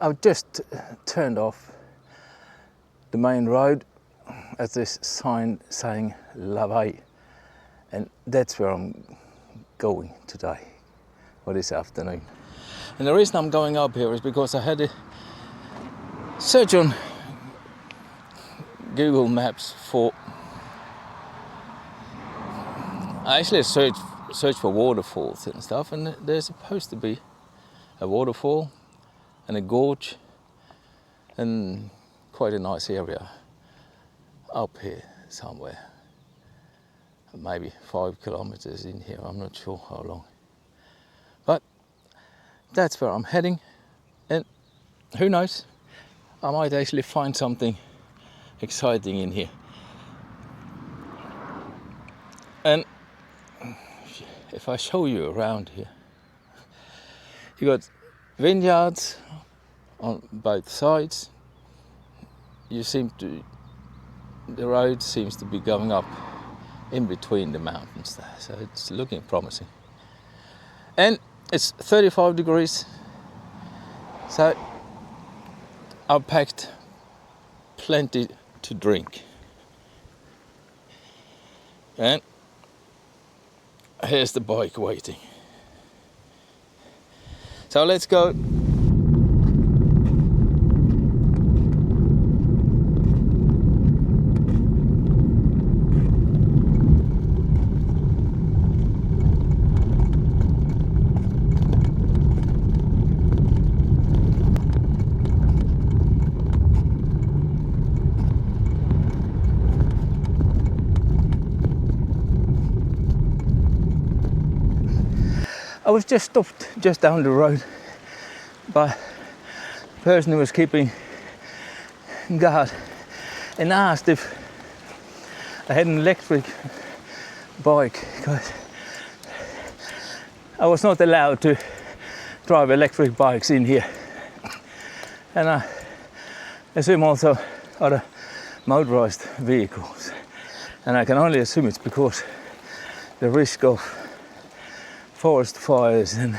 I've just turned off the main road at this sign saying Lavail, and that's where I'm going today, or this afternoon. And the reason I'm going up here is because I had a search on Google Maps for, I actually searched for waterfalls and stuff, and there's supposed to be a waterfall and a gorge and quite a nice area up here somewhere, maybe 5 kilometers in here, I'm not sure how long. But that's where I'm heading, and who knows, I might actually find something exciting in here. And if I show you around here, you got vineyards on both sides. The road seems to be going up in between the mountains there, so it's looking promising. And it's 35 degrees, so I've packed plenty to drink. And here's the bike waiting. So let's go. I was just stopped just down the road by a person who was keeping guard and asked if I had an electric bike, because I was not allowed to drive electric bikes in here. And I assume also other motorized vehicles. And I can only assume it's because the risk of forest fires, and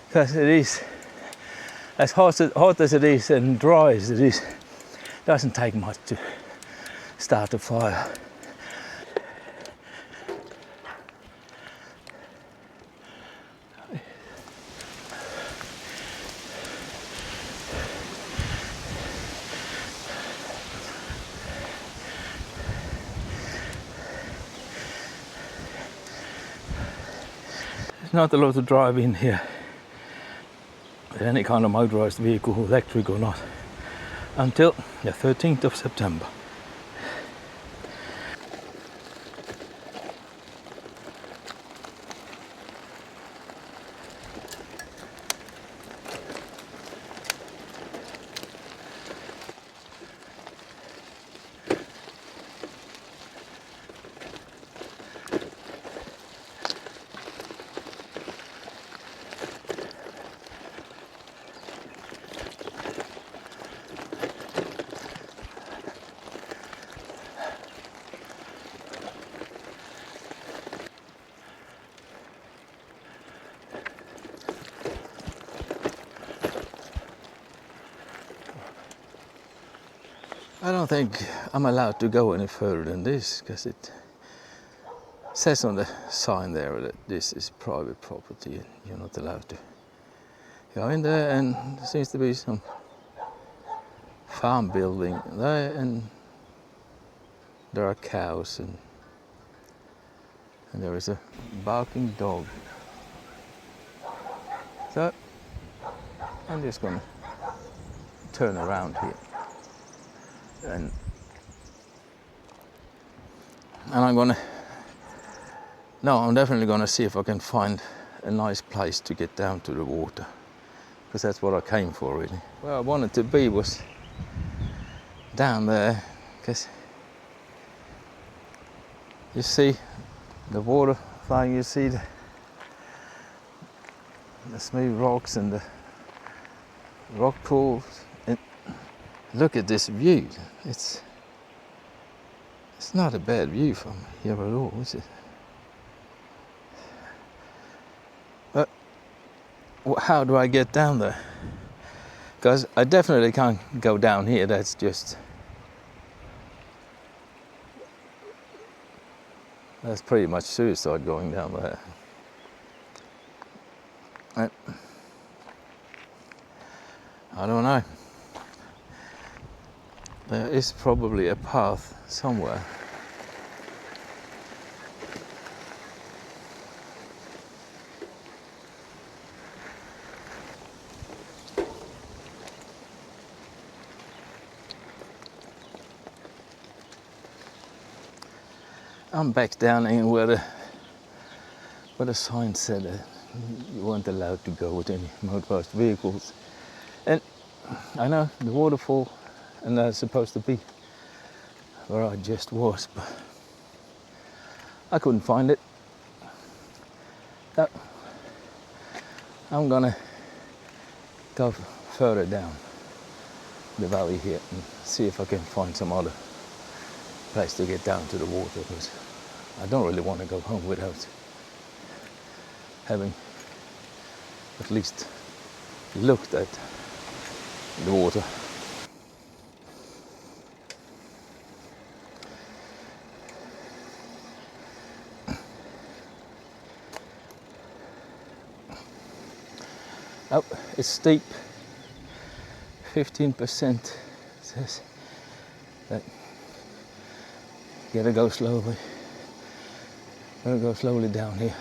because it is as hot as it is and dry as it is, doesn't take much to start a fire. There's not a lot to drive in here with any kind of motorized vehicle, electric or not, until the 13th of September. I don't think I'm allowed to go any further than this, because it says on the sign there that this is private property and you're not allowed to go in there. And there seems to be some farm building there, and there are cows, and there is a barking dog. So I'm just gonna turn around here. And I'm definitely gonna see if I can find a nice place to get down to the water, because that's what I came for, really. Where I wanted to be was down there, because you see the water flowing, you see the smooth rocks and the rock pools. Look at this view. It's not a bad view from here at all, is it? But how do I get down there? Because I definitely can't go down here. That's pretty much suicide going down there. And I don't know. There is probably a path somewhere. I'm back down in where the sign said that you weren't allowed to go with any motorized vehicles. And I know the waterfall, and that's supposed to be where I just was, but I couldn't find it. So I'm gonna go further down the valley here and see if I can find some other place to get down to the water, because I don't really want to go home without having at least looked at the water. Oh, it's steep. 15% says that gotta go slowly. Gotta go slowly down here.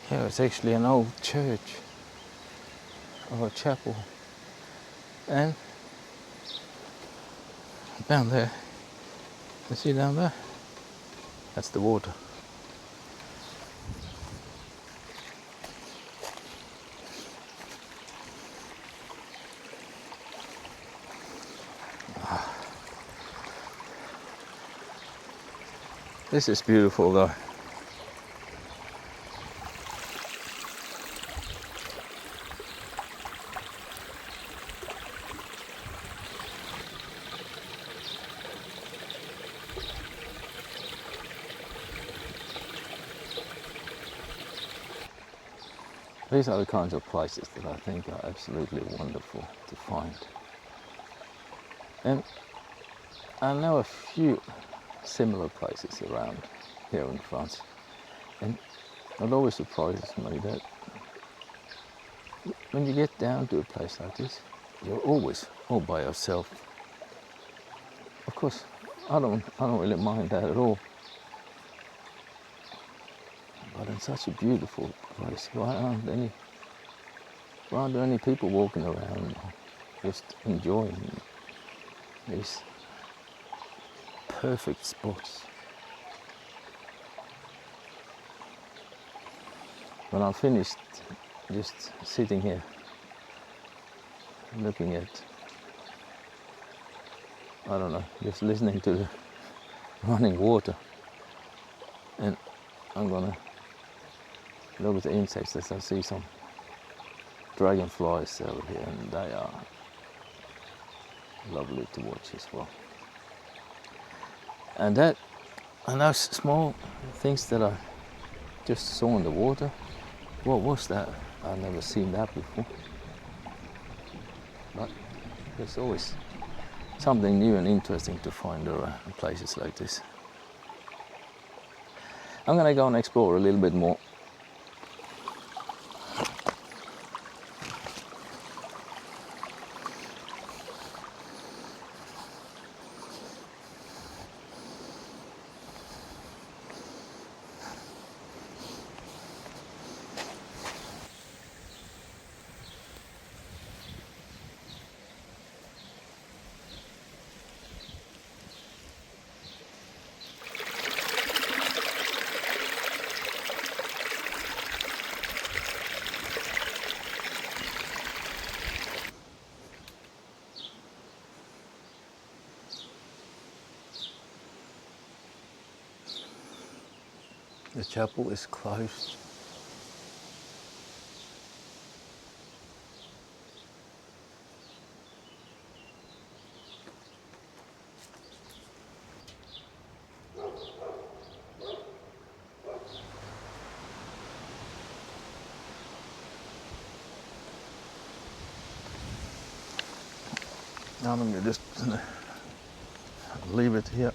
Here it's actually an old church or a chapel, and down there, you see down there, that's the water. This is beautiful though. These are the kinds of places that I think are absolutely wonderful to find. And I know a few similar places around here in France. And it always surprises me that when you get down to a place like this, you're always all by yourself. Of course, I don't really mind that at all. But in such a beautiful place, why aren't there any people walking around just enjoying these perfect spots? When I'm finished just sitting here looking at, I don't know, just listening to the running water, and I'm gonna look at the insects. As I see some dragonflies over here, and they are lovely to watch as well. And those small things that I just saw in the water, what was that? I've never seen that before. But there's always something new and interesting to find around places like this. I'm gonna go and explore a little bit more. The chapel is closed. Now I'm going to just leave it here.